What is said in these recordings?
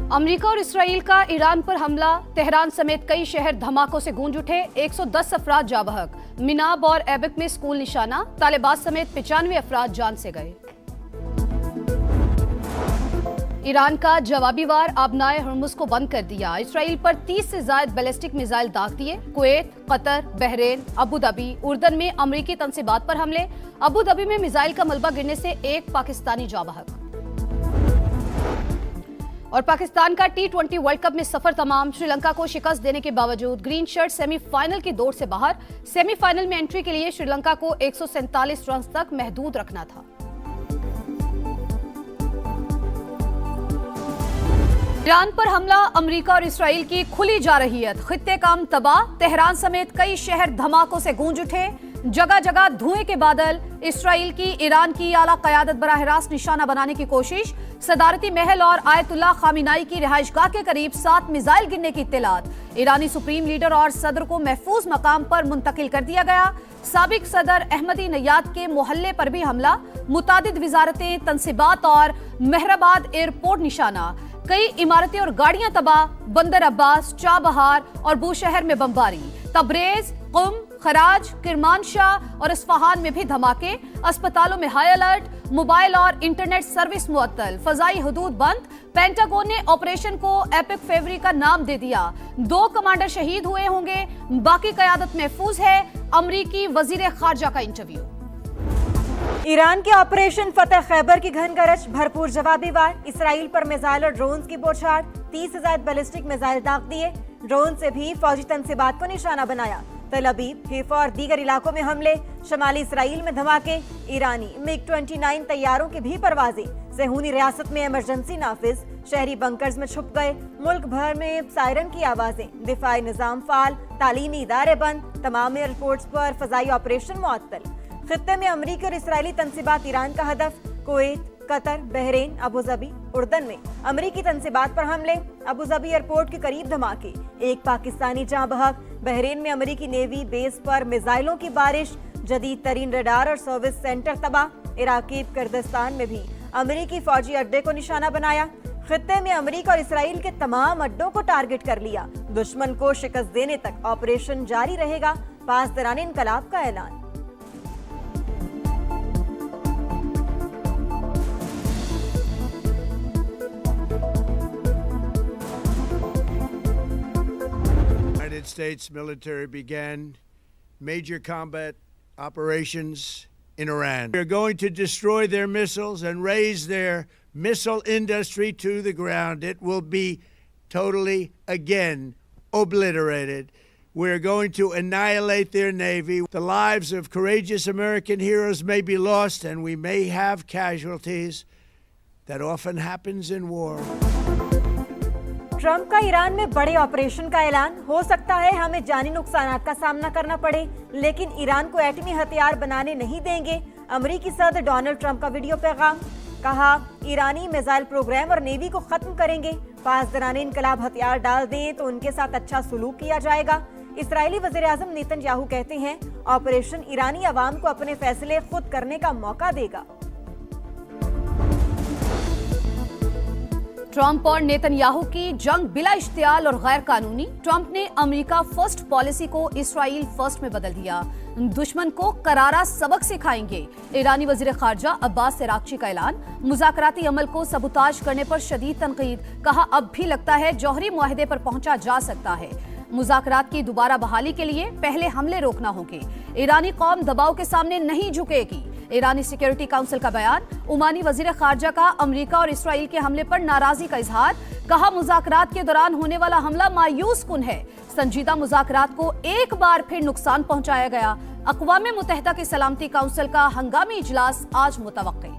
America और Israel का Iran पर हमला, तेहरान समेत कई शहर धमाकों से गूंज उठे। 110 अफराद जाँ बहक। मिनाब और एबिक में स्कूल निशाना, तालिबात समेत 95 अफराद जान से गए। ईरान का जवाबी वार आबनाए हुर्मुज को बंद कर दिया। इसराइल पर 30 से ज्यादा बैलिस्टिक मिसाइल दाग दिए। Kuwait, Qatar, Bahrain, Abu Dhabi, उर्दन में अमरीकी तंसीबात पर हमले। अबू धाबी में मिसाइल का मलबा गिरने से एक पाकिस्तानी जाँ बहक। और पाकिस्तान का T20 वर्ल्ड कप में सफर तमाम। श्रीलंका को शिकस्त देने के बावजूद ग्रीन शर्ट सेमीफाइनल की दौड़ से बाहर। सेमीफाइनल में एंट्री के लिए श्रीलंका को 147 रन तक महदूद रखना था। ईरान पर हमला, अमेरिका और इसराइल की खुली जारहियत। खित्ते काम तबाह, तेहरान समेत कई शहर धमाकों से गूंज उठे। जगह जगह धुएं के बादल। इसराइल की ईरान की आला क़यादत बराह रास्त निशाना बनाने की कोशिश। सदारती महल और आयतुल्लाह खामिनाई की रिहाइशगाह के करीब 7 मिसाइल गिरने की इत्तलात। ईरानी सुप्रीम लीडर और सदर को महफूज मकाम पर मुंतकिल कर दिया गया। साबिक सदर अहमदी नैयाद के मोहल्ले पर भी हमला। मुतादिद वजारतें, तंसीबात और मेहराबाद एयरपोर्ट निशाना। कई इमारतें और गाड़ियां तबाह। बंदर अब्बास, चाबहार और बूशहर में बमबारी। तबरेज, कुम, खराज, किरमानशाह और इस्फहान में भी धमाके। अस्पतालों में हाई अलर्ट। मोबाइल और इंटरनेट सर्विस मुअत्तल। फजाई हुदूद बंद। पेंटागन ने ऑपरेशन को एपिक फेवरी का नाम दे दिया। 2 कमांडर शहीद हुए होंगे, बाकी क़यादत महफूज है। अमरीकी वजीर खारजा का इंटरव्यू। ईरान के ऑपरेशन फतेह खैबर की घन गरज, भरपूर जवाबी वार। इसराइल पर मिसाइल और ड्रोन्स की बौछार। 30 से ज्यादा बैलिस्टिक मिसाइल दाग दिए। ड्रोन से भी फौजी तंसीबात को निशाना बनाया। तल अबीब, हैफा और दीगर इलाकों में हमले। शमाली इसराइल में धमाके। ईरानी MiG-29 तैयारों की भी परवाजें। सेहूनी रियासत में इमरजेंसी नाफिज। शहरी बंकर्स में छुप गए। मुल्क भर में सायरन की आवाजें। दिफाई निजाम फाल। तालीमी इदारे बंद। तमाम एयरपोर्ट्स पर फजाई ऑपरेशन मुअत्तल। खित्ते में अमरीकी और इसराइली तंसीबात ईरान का हदफ। Kuwait, Qatar, Bahrain, Abu Dhabi, उर्दन में अमरीकी तंसीबात पर हमले। अबू धाबी एयरपोर्ट के करीब धमाके। एक पाकिस्तानी जाँ बहक। बहरीन में अमरीकी नेवी बेस पर मिसाइलों की बारिश। जदीद तरीन रडार और सर्विस सेंटर तबाह। इराकी कुर्दिस्तान में भी अमरीकी फौजी अड्डे को निशाना बनाया। खित्ते में अमरीका और इसराइल के तमाम अड्डों को टारगेट कर लिया। दुश्मन को शिकस्त देने तक ऑपरेशन जारी रहेगा। पासदारान इनकलाब का ऐलान। United States military began major combat operations in Iran. We are going to destroy their missiles and raise their missile industry to the ground. It will be totally, again, obliterated. We are going to annihilate their navy. The lives of courageous American heroes may be lost, and we may have casualties. That often happens in war. Trump का Iran में बड़े operation का ऐलान। हो सकता है हमें जानी नुकसानात का सामना करना पड़े, लेकिन ईरान को एटमी हथियार बनाने नहीं देंगे। अमरीकी सदर डोनाल्ड ट्रंप का वीडियो पैगाम। कहा, ईरानी मिसाइल प्रोग्राम और नेवी को खत्म करेंगे। पासदारान इनकलाब हथियार डाल दें तो उनके साथ अच्छा सुलूक किया जाएगा। इसराइली वज़ीर आज़म नेतन्याहू कहते हैं, ऑपरेशन ईरानी अवाम को अपने फैसले खुद करने का मौका देगा। ट्रंप और नेतन्याहू की जंग बिला इश्तियाल और गैर कानूनी। ट्रंप ने अमेरिका फर्स्ट पॉलिसी को इसराइल फर्स्ट में बदल दिया। दुश्मन को करारा सबक सिखाएंगे। ईरानी वजीर खारजा अब्बास अरागची का ऐलान। मुज़ाकराती अमल को सबूताज करने पर शदीद तनकीद। कहा, अब भी लगता है जौहरी मुआहदे पर पहुंचा जा सकता है। मुज़ाकरात की दोबारा बहाली के लिए पहले हमले रोकना होंगे। ईरानी कौम दबाव के सामने नहीं झुकेगी। ईरानी सिक्योरिटी काउंसिल का बयान। ओमानी वजीर खारजा का अमेरिका और इसराइल के हमले पर नाराजगी का इजहार। कहा, मुज़ाकरात के दौरान होने वाला हमला मायूस कुन है। संजीदा मुज़ाकरात को एक बार फिर नुकसान पहुंचाया गया। अक़वाम मुत्तहिदा की सलामती काउंसिल का हंगामी इजलास आज मुतवक्की।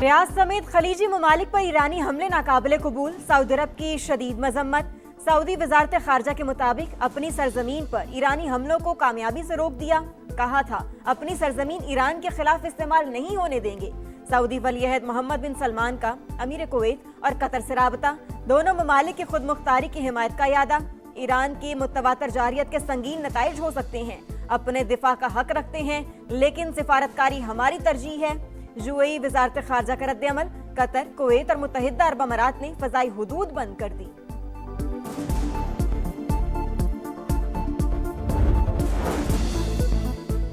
रियाद समेत खलीजी ममालिक पर ईरानी हमले नाकाबिले कबूल। सऊदी अरब की शदीद मजम्मत। सऊदी वजारत खारजा के मुताबिक अपनी सरजमीन पर ईरानी हमलों को कामयाबी से रोक दिया। कहा था, अपनी सरजमीन ईरान के खिलाफ इस्तेमाल नहीं होने देंगे। सऊदी वलीअहद मोहम्मद बिन सलमान का अमीर कुवैत और कतर से राबता। दोनों ममालिक की खुद मुख्तारी की हिमायत का यादा। ईरान की मुतवातर जारियत के संगीन नताइज हो सकते हैं। अपने दिफा का हक रखते हैं, लेकिन सिफारतकारी हमारी तरजीह है। यूएई वजारत खारजा का रद्द-ए-अमल, कतर, कुवैत और मुत्तहिदा अरब अमारात ने फजाई हुदूद बंद कर दी।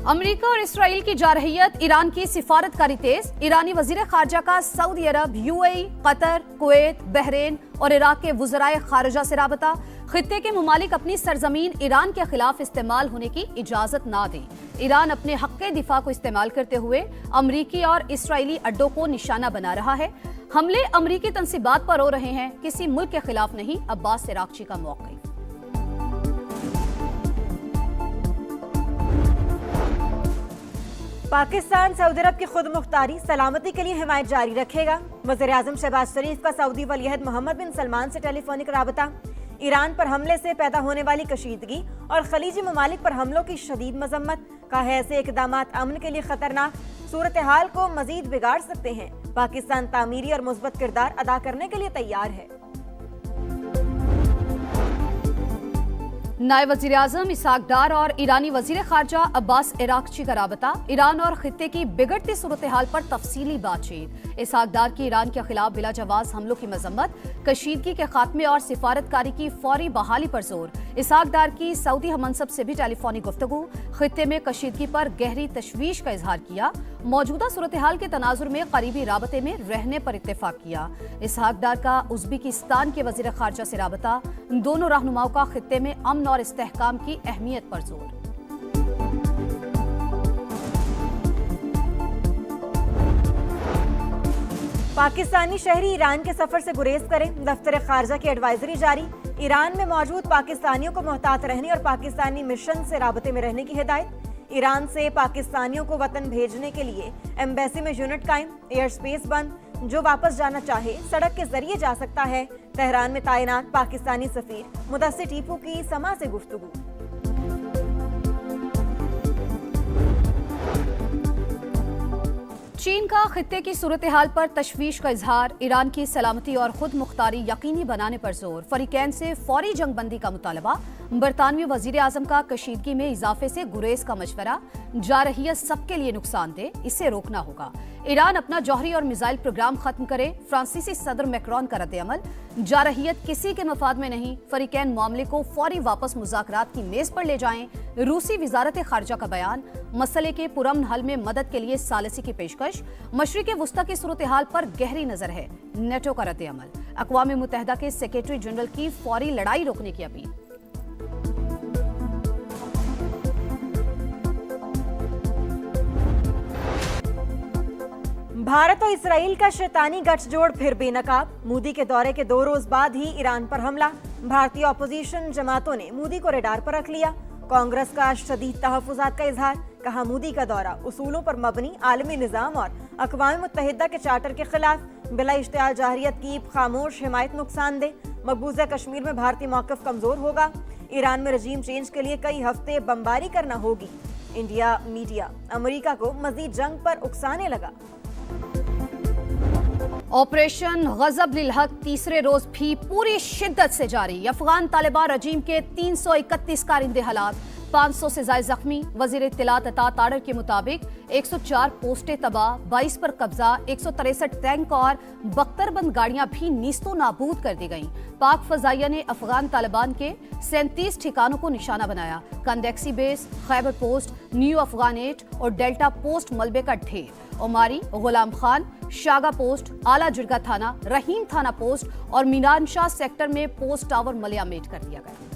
अमेरिका और इसराइल की जारहियत, ईरान की सिफारतकारी तेज। ईरानी वजीर खारजा का सऊदी अरब, यूएई, कतर, कुवैत, बहरीन और इराक के वज़राए खारजा से राबता। खित्ते के मुमालिक अपनी सरजमीन ईरान के खिलाफ इस्तेमाल होने की इजाजत ना दें। ईरान अपने हक़ दिफा को इस्तेमाल करते हुए अमरीकी और इसराइली अड्डों को निशाना बना रहा है। हमले अमरीकी तंसीबात पर हो रहे हैं, किसी मुल्क के खिलाफ नहीं। अब्बास इराक़ची का मौक़िफ़। पाकिस्तान सऊदी अरब की खुद मुख्तारी सलामती के लिए हिमायत जारी रखेगा। वज़ीर-ए-आज़म शहबाज शरीफ का सऊदी वलीअहद मोहम्मद बिन सलमान से टेलीफोनिक राबता। ईरान पर हमले से पैदा होने वाली कशीदगी और खलीजी ममालिक पर हमलों की शदीद मजम्मत। कहा है ऐसे इक़दामात अमन के लिए खतरनाक, सूरत हाल को मजीद बिगाड़ सकते हैं। पाकिस्तान तामीरी और मुस्बत किरदार अदा करने के लिए तैयार है। नायब वज़ीर आज़म इसहाक डार और ईरानी वज़ीर खारजा अब्बास इराक़ची का राबता। ईरान और खित्ते की बिगड़ती सूरत हाल पर तफसीली बातचीत। इसहाक डार की ईरान के खिलाफ बिला जवाज हमलों की मजम्मत, कशीदगी के खात्मे और सिफारतकारी की फौरी बहाली पर जोर। इसहाक डार की सऊदी हममनसब से भी टेलीफोनी गुफ्तगू। खित्ते में कशीदगी पर गहरी तशवीश का इजहार किया। मौजूदा सूरत हाल के तनाजुर में करीबी राबते में रहने पर इत्तेफाक किया। इसहाक डार का उज़्बेकिस्तान के वज़ीर खारजा से राबता। दोनों रहनुमाओं का खित्ते में अमन और इस्तेहकाम की अहमियत पर जोर। पाकिस्तानी शहरी ईरान के सफर से गुरेज करें, दफ्तर खारजा की एडवाइजरी जारी। ईरान में मौजूद पाकिस्तानियों को मोहतात रहने और पाकिस्तानी मिशन से राबते में रहने की हिदायत। ईरान से पाकिस्तानियों को वतन भेजने के लिए एम्बेसी में यूनिट कायम, एयर स्पेस बंद। जो वापस जाना चाहे सड़क के जरिए जा सकता है। तेहरान में तैनात पाकिस्तानी सफीर मुदस्सिर टीपू की समा से गुफ्तगू। चीन का खित्ते की सूरत हाल पर तशवीश का इजहार। ईरान की सलामती और खुद मुख्तारी यकीनी बनाने पर जोर। फरीकैन से फौरी जंग बंदी का मुतालबा। बरतानवी वजीर आजम का कशीदगी में इजाफे से गुरेज का मशवरा। जारहियत सबके लिए नुकसानदेह, इसे रोकना होगा। ईरान अपना जौहरी और मिसाइल प्रोग्राम खत्म करे। फ्रांसीसी सदर मैक्रोन का रद्द-ए-अमल। जारहियत किसी के मफाद में नहीं। फरीकैन मामले को फौरी वापस मुज़ाकरात की मेज पर ले जाएं। रूसी वजारत खारजा का बयान। मसले के पुरअमन हल में मदद के लिए सालिसी की पेशकश। मशरिक़ वुस्ता की सूरत हाल पर गहरी नजर है। नेटो का रद्द-ए-अमल। अक़वाम मुत्तहिदा के सेक्रेटरी जनरल की फौरी लड़ाई रोकने की अपील। भारत और इसराइल का शैतानी गठजोड़ फिर बेनकाब। मोदी के दौरे के 2 रोज बाद ही ईरान पर हमला। भारतीय अपोजिशन जमातों ने मोदी को रडार पर रख लिया। कांग्रेस का शदीद तहफ़्फ़ुज़ात का इजहार। कहा मोदी का दौरा उसूलों पर मबनी आलमी निज़ाम और अक़वाम मुत्तहिदा के चार्टर के खिलाफ। बिला इश्तियाल जाहिरियत की खामोश हिमायत नुकसानदेह। मकबूजा कश्मीर में भारतीय मौक़िफ़ कमज़ोर होगा। ईरान में रजीम चेंज के लिए कई हफ्ते बमबारी करना होगी। इंडिया मीडिया अमेरिका को मज़ीद जंग पर उकसाने लगा। ऑपरेशन गजब लिल हक तीसरे रोज भी पूरी शिद्दत से जारी। अफगान तालिबान रजीम के 331 कारिंदे हलाक, 500 से ज्यादा जख्मी। वजीर इत्तलात अता ताड़र के मुताबिक 104 पोस्टें तबाह, 22 पर कब्जा, 163 टैंक और बख्तरबंद गाड़ियां भी नीस्तो नाबूद कर दी गईं। पाक फजाइया ने अफगान तालिबान के 37 ठिकानों को निशाना बनाया। कंडेक्सी बेस, खैबर पोस्ट, न्यू अफगानेट और डेल्टा पोस्ट मलबे का ढेर। ओमारी, गुलाम खान, शागा पोस्ट, आला जिरगा थाना, रहीम थाना पोस्ट और मीनानशाह सेक्टर में पोस्ट टावर मलियामेट कर दिया गया।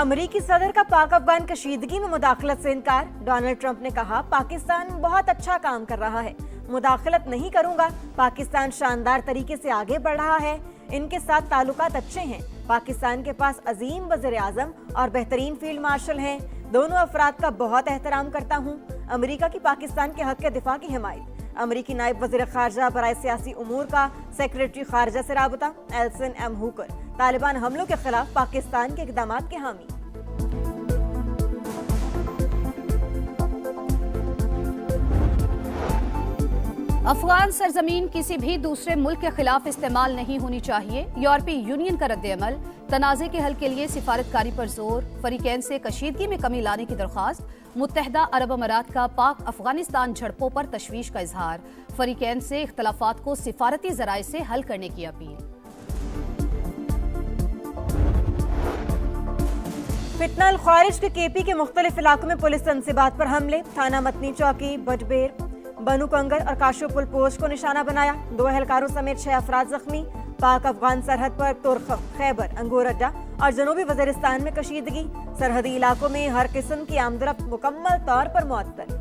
अमरीकी सदर का पाक अफगान कशीदगी में मुदाखलत से इनकार। डोनाल्ड ट्रंप ने कहा पाकिस्तान बहुत अच्छा काम कर रहा है, मुदाखलत नहीं करूंगा। पाकिस्तान शानदार तरीके से आगे बढ़ रहा है, इनके साथ ताल्लुकात अच्छे हैं। पाकिस्तान के पास अजीम वज़ीर आज़म और बेहतरीन फील्ड मार्शल हैं। दोनों अफराद का बहुत एहतराम करता हूँ। अमेरिका की पाकिस्तान के हक के दिफा की हिमायत। अमेरिकी नायब वज़ीर खारजा बराए सियासी उमूर का सेक्रेटरी खारजा से राबता एल्सन एम हुकर। तालिबान हमलों के खिलाफ पाकिस्तान के इक़दामात के हामी। अफगान सरजमीन किसी भी दूसरे मुल्क के खिलाफ इस्तेमाल नहीं होनी चाहिए। यूरोपीय यूनियन का रद्द-ए-अमल। تنازع کے حل کے لیے سفارتکاری پر زور، فریقین سے کشیدگی میں کمی لانے کی درخواست، متحدہ عرب امارات کا پاک افغانستان جھڑپوں پر تشویش کا اظہار، فریقین سے اختلافات کو سفارتی ذرائع سے حل کرنے کی اپیل۔ فتنہ الخوارج کے کے پی کے مختلف علاقوں میں پولیس تنصیبات پر حملے، تھانہ متنی چوکی، بٹبیر، بنو کنگر اور کاشو پل پوسٹ کو نشانہ بنایا، 2 اہلکاروں سمیت 6 افراد زخمی۔ پاک افغان سرحد پر ترخم، خیبر، انگور اڈہ اور جنوبی وزیرستان میں کشیدگی، سرحدی علاقوں میں ہر قسم کی آمد و رفت مکمل طور پر معطل۔